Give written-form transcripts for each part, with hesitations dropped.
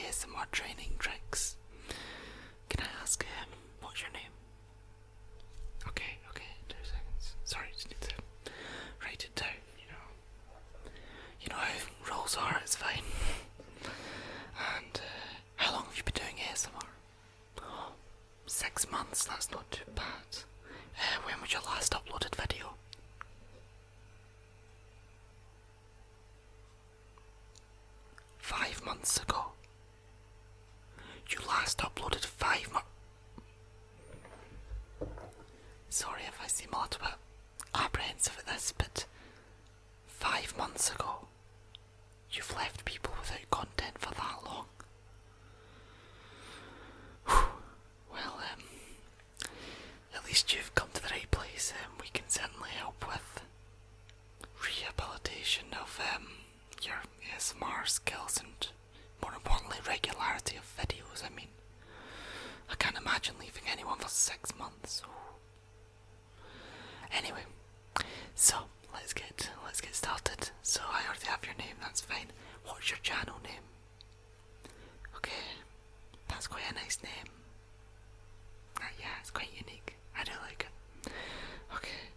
ASMR training tricks. Can I ask what's your name? Okay, 2 seconds. Sorry, just need to write it down, You know how rules are, it's fine. And how long have you been doing ASMR? 6 months, that's not too bad. When was your last uploaded video? Five months ago. You last uploaded 5 months. Sorry if I seem a little bit apprehensive at this, but 5 months ago, you've left people without content for that long. Well, at least you've come to the right place. We can certainly help with rehabilitation of your ASMR skills and, more importantly, regularity of videos. I mean, I can't imagine leaving anyone for 6 months. Anyway, so let's get started. So I already have your name, that's fine. What's your channel name? Okay, that's quite a nice name. Yeah, it's quite unique. I do like it. Okay,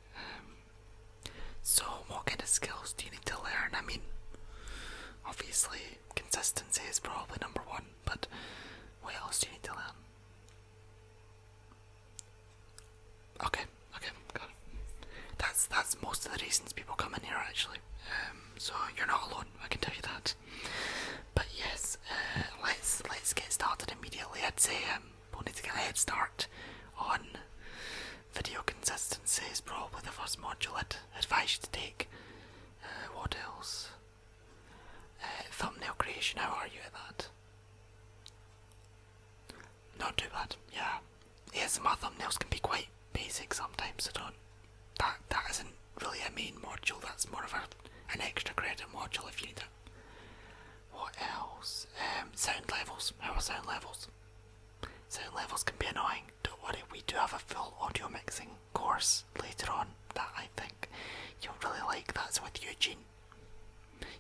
so what kind of skills do you need to learn? I mean, obviously consistency is probably number one, but what else do you need to learn? Okay, got it. That's most of the reasons people come in here actually. So you're not alone, I can tell you that. But yes, let's get started immediately. I'd say we'll need to get a head start on video consistency. Is probably the first module I'd advise you to take. What else? Thumbnail creation, how are you at that? Not too bad, yeah. ASMR thumbnails can be quite basic sometimes, so that isn't really a main module, that's more of an extra credit module if you need it. What else? Sound levels, how are sound levels? Sound levels can be annoying, don't worry, we do have a full audio mixing course later on that I think you'll really like. That's with Eugene.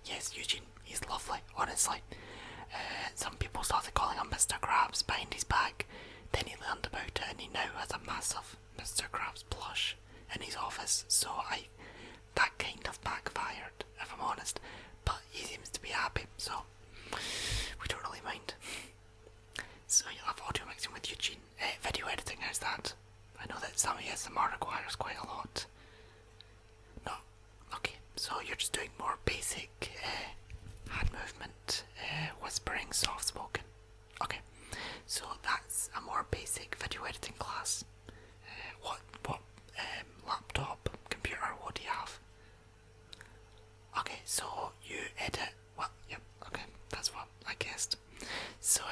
Yes, Eugene, he's lovely, honestly. Some people started calling him Mr. Krabs behind his back, then he learned about it and he now has a massive Mr. Krabs plush in his office, so that kind of backfired, if I'm honest, but he seems to be happy, so we don't really mind. So you'll have audio mixing with Eugene. Video editing, how's that? I know that some ASMR requires quite a lot. No, okay, so you're just doing more basic hand movement, whispering, soft spoken. Okay, so that's a more basic video editing class. What laptop, computer, what do you have? Okay, so you edit, well, yep, okay, that's what I guessed. So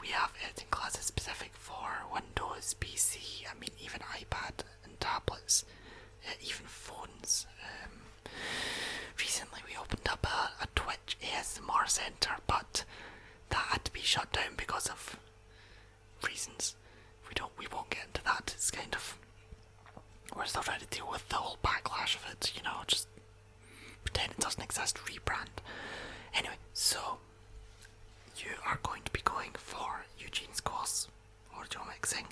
we have editing classes specific for Windows, PC, I mean even iPad and tablets, even phones. Recently we opened up a Twitch ASMR centre, but that had to be shut down because of reasons. We won't get into that. It's kind of, we're still trying to deal with the whole backlash of it, just pretend it doesn't exist, rebrand. Anyway, so you are going to be going for Eugene's course, audio mixing.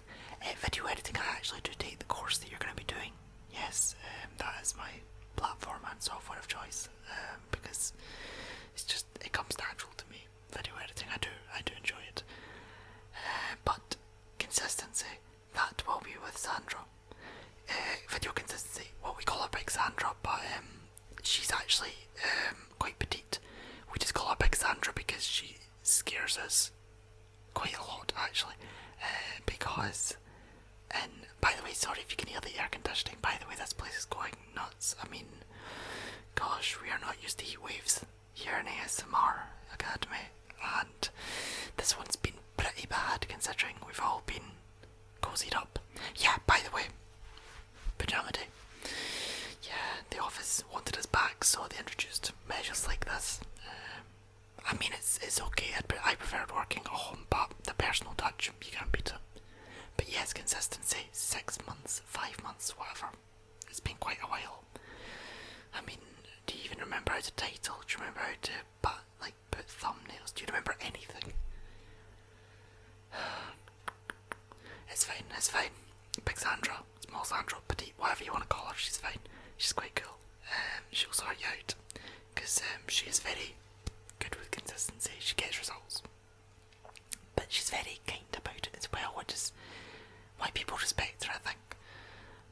Video editing, I actually do take the course that you're going to be doing. Yes, that is my platform and software of choice, because it comes natural to me. Video editing, I do enjoy it. But consistency, that will be with Sandra. Video consistency, what we call her Big Sandra, but she's actually quite petite. We just call her Big Sandra because she scares us quite a lot actually, because, and by the way, sorry if you can hear the air conditioning, by the way, this place is going nuts. I mean, gosh, we are not used to heat waves here in ASMR Academy, and this one's been pretty bad considering we've all been cozied up. Yeah, by the way, pajama day. Yeah, the office wanted us back, so they introduced measures like this. I mean, it's okay, I preferred working at home, but the personal touch, you can't beat it. But yes, consistency, 6 months, 5 months, whatever. It's been quite a while. I mean, do you even remember how to title? Do you remember how to put about thumbnails? Do you remember anything? It's fine, it's fine. Big Sandra, small Sandra, petite, whatever you want to call her, she's fine. She's quite cool. She'll sort you out. Because she is very good with consistency. She gets results. But she's very kind about it as well, which is why people respect her, I think.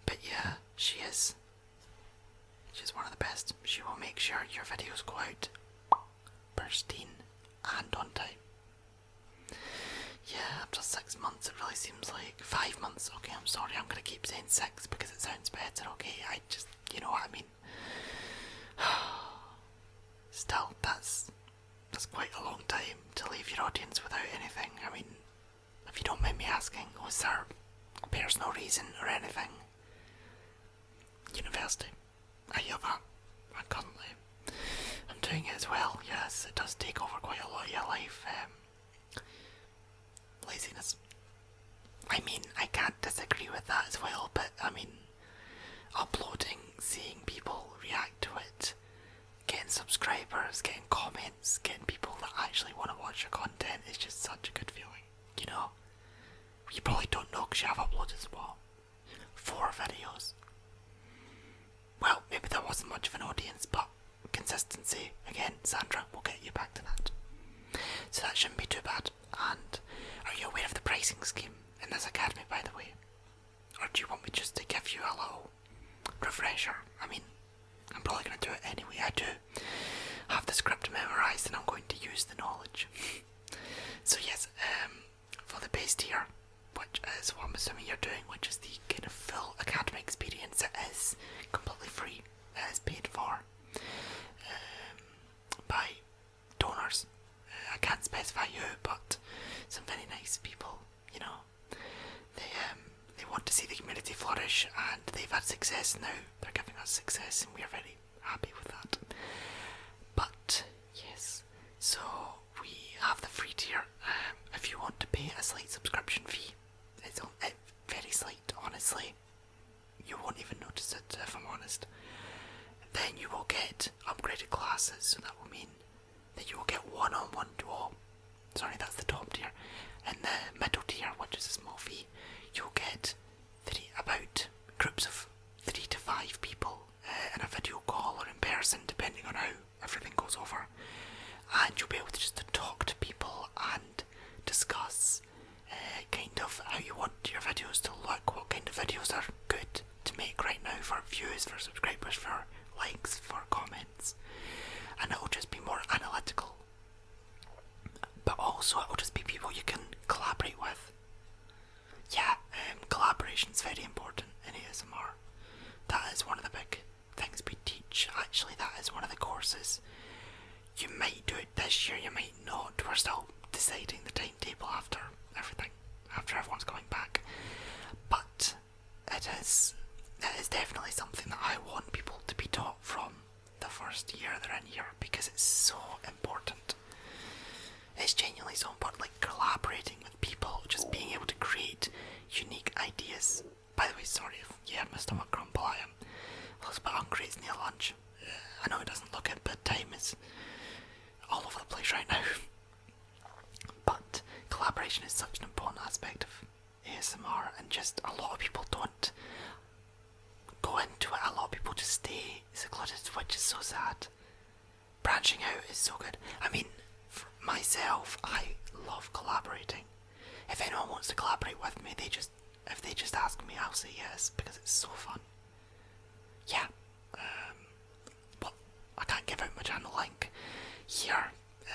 But yeah, she is. She's one of the best. She will make sure your videos go out pristine and on time. Yeah, after 6 months it really seems like 5 months. Okay, I'm sorry, I'm gonna keep saying 6 because it sounds better, okay? I just, you know what I mean. Still, that's quite a long time to leave your audience without anything. I mean, if you don't mind me asking, was there a personal reason or anything? University. I hear that. And currently I'm doing it as well. Yes, it does take over quite a lot of your life. Laziness. I mean, I can't disagree with that as well, but I mean, uploading, seeing people react to it, getting subscribers, getting comments, getting people that actually want to watch your content is just such a good feeling, you know? You probably don't know because you have uploaded, what, 4 videos? Well, maybe there wasn't much of an audience, but consistency, again, Sandra, we'll get you back to that. So that shouldn't be too bad. And are you aware of the pricing scheme in this academy, by the way? Or do you want me just to give you a little refresher? I mean, I'm probably going to do it anyway. I do have the script memorised and I'm going to use the knowledge. So yes, for the base tier, which is what I'm assuming you're doing, which is the kind of full academy experience, it is completely free. It is paid for by donors. I can't specify who, but some very nice people, you know. They want to see the community flourish and they've had success now. They're giving us success and we are very happy with that. But yes, so we have the free tier. If you want to pay a slight subscription fee, it's very slight, honestly. You won't even notice it, if I'm honest. Then you will get upgraded classes, so that will mean that you will get one-on-one duo. Sorry, that's the top tier. And the middle tier, which is a small fee, you'll get about groups of 3 to 5 people in a video call or in person, depending on how everything goes over. And you'll be able to just talk to people and discuss kind of how you want your videos to look, what kind of videos are good to make right now for views, for subscribers, for likes, for comments. And it'll just be more analytical. But also it'll just be people you can collaborate with. Yeah, collaboration's very important in ASMR. That is one of the big things we teach. Actually, that is one of the courses. You might do it this year, you might not. We're still deciding the timetable after everything, after everyone's going back. But it is definitely something that I want people to be taught from the first year they're in here, because it's so important. It's genuinely so important, like collaborating with people, just being able to create unique ideas. By the way, sorry if you heard my stomach grumble, I am a little bit hungry, it's near lunch. I know it doesn't look it, but time is all over the place right now. But collaboration is such an important aspect of ASMR, and just a lot of people don't go into it. A lot of people just stay secluded, which is so sad. Branching out is so good. I mean, for myself, I love collaborating. If anyone wants to collaborate with me, if they just ask me, I'll say yes, because it's so fun. Yeah. But I can't give out my channel link here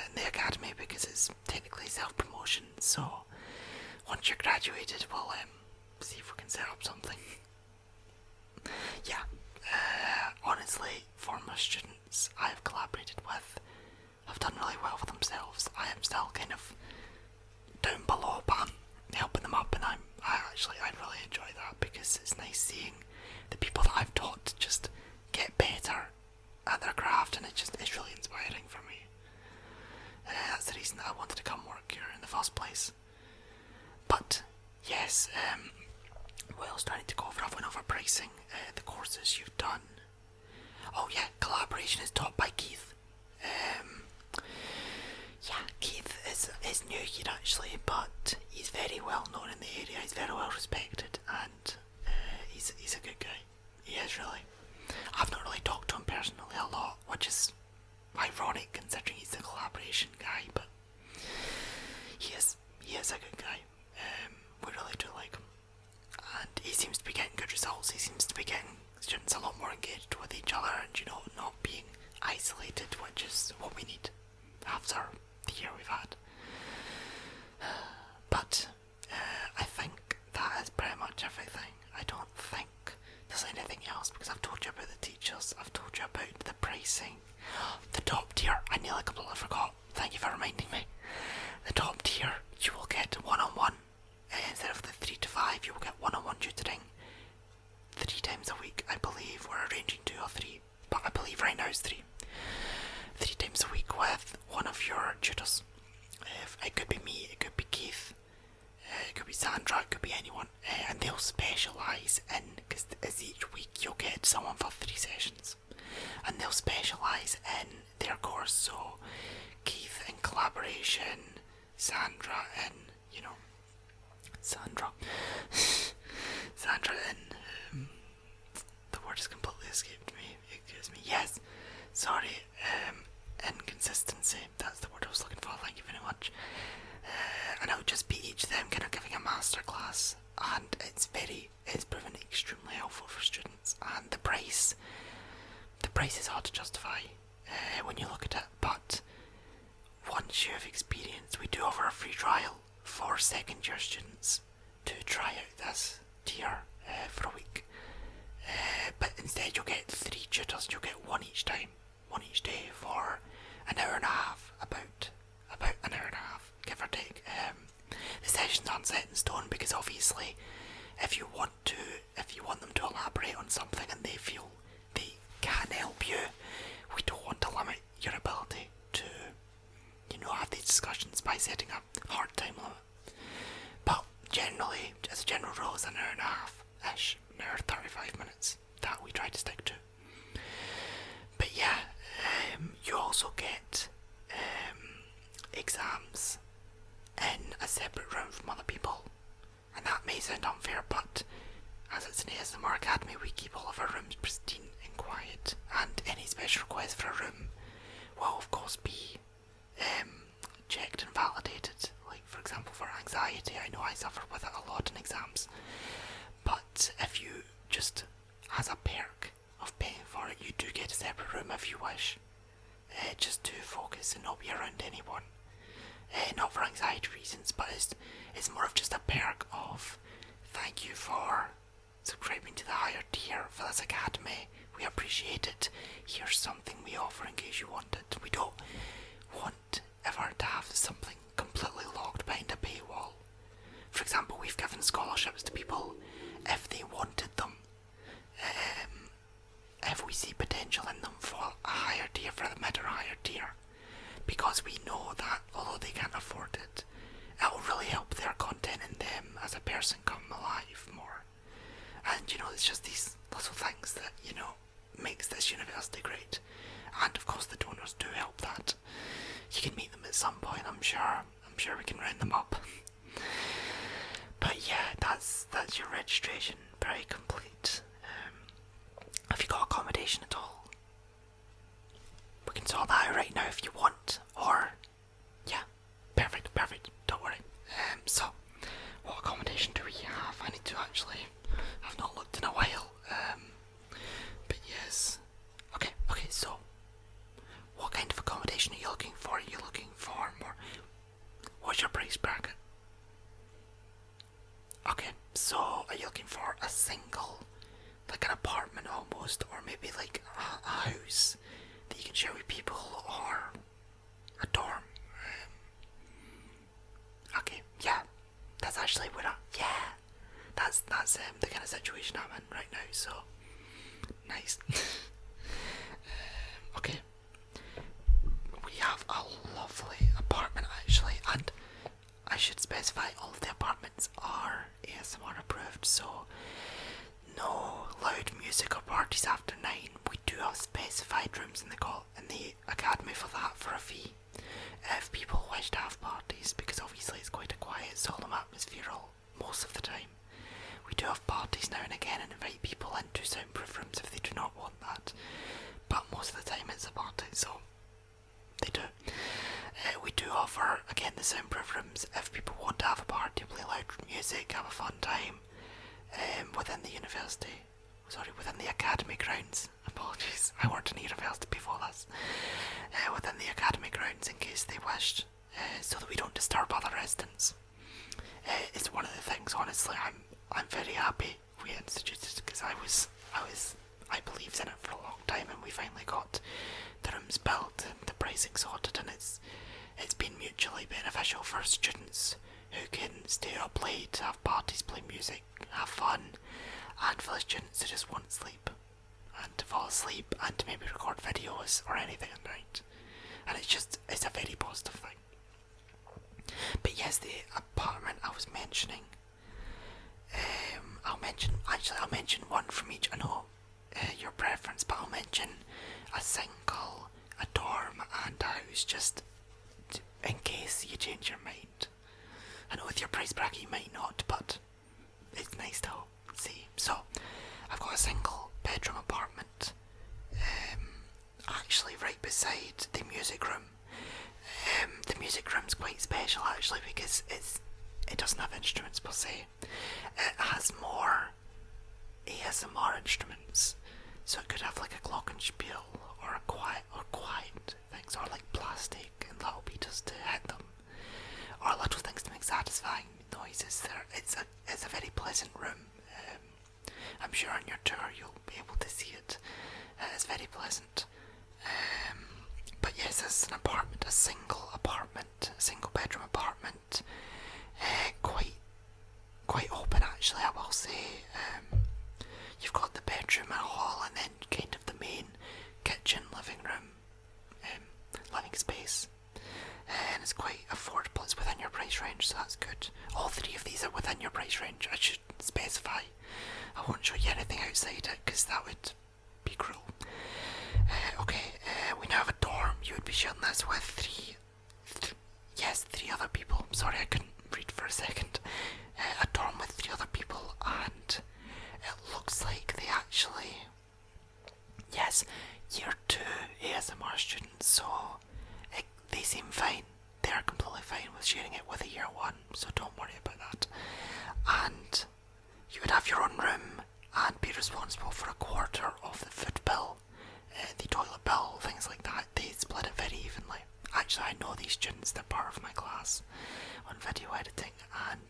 in the academy because it's technically self-promotion, so once you're graduated, we'll see if we can set up something. Yeah, honestly, former students I have collaborated with have done really well for themselves. I am still kind of down below, but I'm helping them up, and I really enjoy that, because it's nice seeing the people that I've taught just get better at their craft, and it's really inspiring for me. That's the reason that I wanted to come work here in the first place. But yes, what else do I need to go over? I've went over pricing, the courses you've done. Oh yeah, collaboration is taught by Keith. Yeah, Keith is new here actually, but he's very well known in the area. He's very well respected, and he's a good guy. He is really. I've not really talked to him personally a lot, which is ironic considering he's the collaboration guy, but he is a good guy. We really do like him, and he seems to be getting good results. He seems to be getting students a lot more engaged with each other, and not being isolated, which is what we need after the year we've had. But I think that is pretty much everything. I don't think there's anything else, because I've told you about the teachers, I've told you about the pricing. The top tier, I nearly completely forgot, thank you for reminding me. The top tier, you will get one-on-one. Instead of the 3 to 5, you will get one-on-one tutoring 3 times a week. I believe we're arranging 2 or 3, but I believe right now it's 3. 3 times a week with one of your tutors. It could be me, it could be Keith, it could be Sandra, it could be anyone, and they'll specialise in, because as each week you'll get someone for 3 sessions, and they'll specialise in their course. So Keith in collaboration, Sandra in, Sandra in, the word has completely escaped me, excuse me, yes, sorry, inconsistency, that's the word I was looking for, thank you very much. And it would just be each of them kind of giving a masterclass, and it's proven extremely helpful for students, and the price is hard to justify when you look at it, but once you have experience, we do offer a free trial for second year students to try out this tier for a week, but instead you'll get 3 tutors, you'll get one each day for an hour and a half, about an hour and a half, give or take. The sessions aren't set in stone, because obviously if you want them to elaborate on something and they feel they can help you, we don't want to limit your ability to have these discussions by setting a hard time limit. But generally, as a general rule, it's an hour and a half-ish, an hour 35 minutes that we try to stick to. But yeah, you also get exams in a separate room from other people, and that may sound unfair, but as it's an ASMR Academy, we keep all of our rooms pristine and quiet, and any special request for a room will of course be checked and validated. Like, for example, for anxiety, I know I suffer with it a lot in exams, but if you just, as a perk of paying for it, you do get a separate room if you wish, just to focus and not be around anyone. Not for anxiety reasons, but it's more of just a perk of thank you for subscribing to the higher tier for this academy. We appreciate it. Here's something we offer in case you want it. We don't want ever to have something completely locked behind a paywall. For example, we've given scholarships to people if they wanted them. If we see potential in them for a higher tier, for the mid or higher tier, because we know that although they can't afford it, it'll really help their content and them as a person come alive more. And it's just these little things that makes this university great, and of course the donors do help that. You can meet them at some point, I'm sure we can round them up. But yeah, that's your registration, very complete. Have you got accommodation at all? We can sort that out right now if you want, or yeah, perfect, don't worry. So what accommodation do we have? I need to actually, I've not looked in a while, but yes. Okay, so what kind of accommodation are you looking for? Are you looking for more, what's your price bracket? Okay, so are you looking for a single, like an apartment almost, or maybe like a house that you can share with people, or a dorm? Okay, yeah, that's actually that's the kind of situation I'm in right now, so nice. Okay, we have a lovely apartment actually, and I should specify all of the apartments are ASMR approved, so no loud music or parties after 9. We do have specified rooms in the academy for that, for a fee. if people wish to have parties, because obviously it's quite a quiet, solemn atmosphere most of the time. We do have parties now and again and invite people into soundproof rooms if they do not want that, but most of the time it's a party, so they do. We do offer, again, the soundproof rooms if people want to have a party, play loud music, have a fun time within the university. Within the academy grounds. Apologies, I worked in a university before this. Within the academy grounds, in case they wished, so that we don't disturb other residents. It's one of the things, honestly, I'm very happy we instituted, because I believed in it for a long time, and we finally got the rooms built and the pricing sorted, and it's been mutually beneficial for students who can stay up late, have parties, play music, have fun, and for the students who just want sleep, and to fall asleep, and to maybe record videos or anything at night. And it's a very positive thing. But yes, the apartment I was mentioning, I'll mention one from each. I know your preference, but I'll mention a single, a dorm, and a house, just in case you change your mind. I know with your price bracket you might not, but it's nice to see. So, I've got a single bedroom apartment, actually right beside the music room. The music room's quite special actually, because it doesn't have instruments per se. It has more ASMR instruments, so it could have like a glockenspiel or quiet things, or like plastic and little beaters to hit them, or little things to make satisfying noises. It's a very pleasant room. I'm sure on your tour you'll be able to see it. It's very pleasant. But yes, it's an apartment, a single bedroom apartment. Quite open actually, I will say. You've got the bedroom and hall, and then kind of the main kitchen, living room, living space. And it's quite affordable. It's within your price range, so that's good. All three of these are within your price range, I should specify. I won't show you anything outside it, because that would be cruel. We now have a dorm. You would be sharing this with three other people. Sorry, I couldn't read for a second. A dorm with 3 other people, and it looks like they actually... Yes, year 2 ASMR students, so they seem fine. They are completely fine with sharing it with a year 1, so don't worry about that. And you would have your own room and be responsible for a quarter of the food bill, the toilet bill, things like that. They split it very evenly. Actually, I know these students, they're part of my class on video editing, and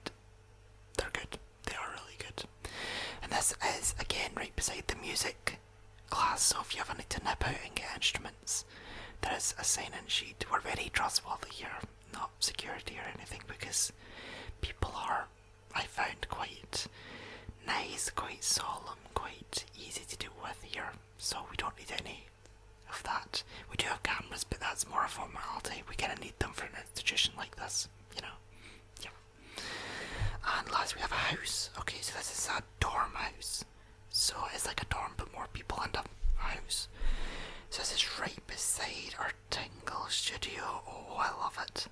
they're good. They are really good. And this is, again, right beside the music class, so if you ever need to nip out and get instruments, there is a sign-in sheet. We're very trustworthy here, not security or anything, because people are, I found, quite nice, quite solemn, quite easy to deal with here, so we don't need any of that. We do have cameras, but that's more a formality. We kind of need them for an institution like this, you know. Yeah. And last we have a house. Okay, so this is a dorm house. So it's like a dorm, but more people and a house. So this is right beside our Tingle studio. Oh, I love it.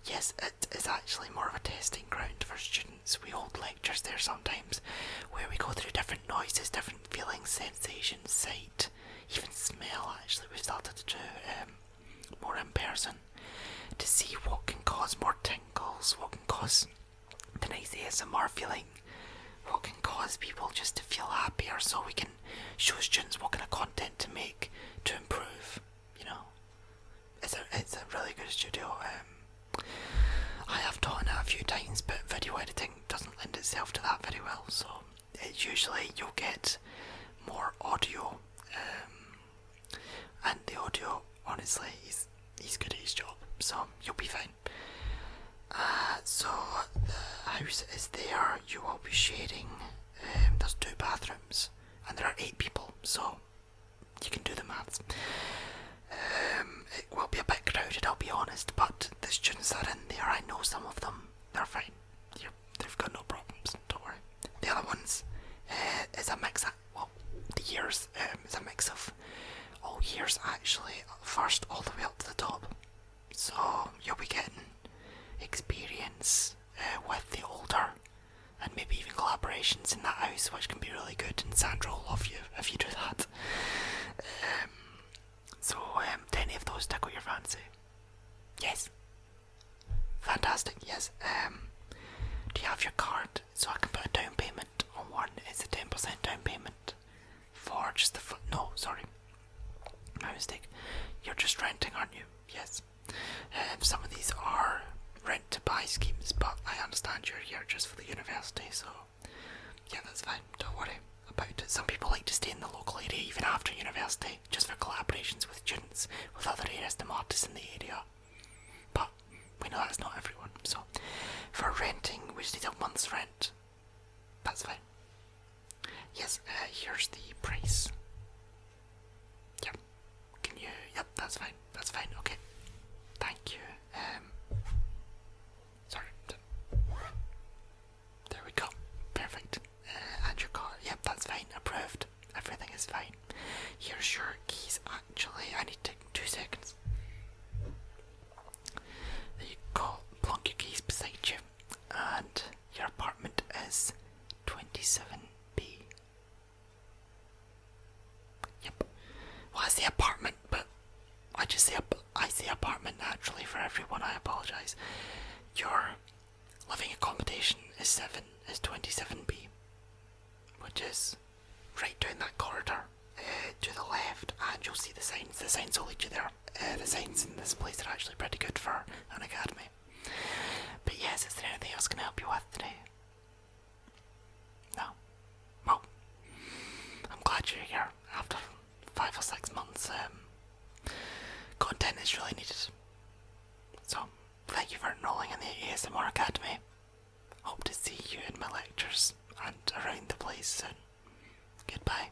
Yes, it is actually more of a testing ground for students. We hold lectures there sometimes, where we go through different noises, different feelings, sensations, sight, even smell. Actually, we've started to do more in person to see what can cause more tingles, what can cause the nice ASMR feeling, what can cause people just to feel happier, so we can show students what kind of content to make to improve, you know. It's a really good studio. I have taught in it a few times, but video editing doesn't lend itself to that very well, so it's usually you'll get more audio, and the audio, honestly, he's good at his job, so you'll be fine. So the house is there. You will be sharing, there's 2 bathrooms, and there are 8 people, so you can do the maths. It will be a bit crowded, I'll be honest, but the students that are in there, I know some of them, they're fine. They've got no problems, don't worry. The other ones is a mix, the years is a mix of all years actually, first all the way up to the top. So you'll be getting experience with the older, and maybe even collaborations in that house, which can be really good, and Sandra will love you if you do that. So do any of those tickle your fancy? Yes. Fantastic, yes. Do you have your card so I can put a down payment on one? It's a 10% down payment for just the no, sorry. My mistake. You're just renting, aren't you? Yes. Some of these are rent to buy schemes, but I understand you're here just for the university, so yeah, that's fine. Don't worry about it. Some people like to stay in the local area even after university, just for collaborations with students with other areas de artists in the area. But we know that's not everyone, so for renting we just need a month's rent. That's fine. Yes, here's the price. Yep. Can you? Yep, that's fine. That's fine. Okay. Thank you. Sorry. There we go. Perfect. And your card. Yep, that's fine. Approved. Everything is fine. Here's your keys. Actually, I need to take 2 seconds. There you go. Plonk your keys beside you. And your apartment is 27B. Yep. Well, I say apartment, but I say apartment naturally for everyone. I apologise. Your living accommodation is 27B, which is right down that corridor to the left, and you'll see the signs. The signs will lead you there. The signs in this place are actually pretty good for an academy. But yes, is there anything else I can help you with today? No? Well, I'm glad you're here after 5 or 6 months. Content is really needed. So, thank you for enrolling in the ASMR Academy. Hope to see you in my lectures and around the place soon. Goodbye.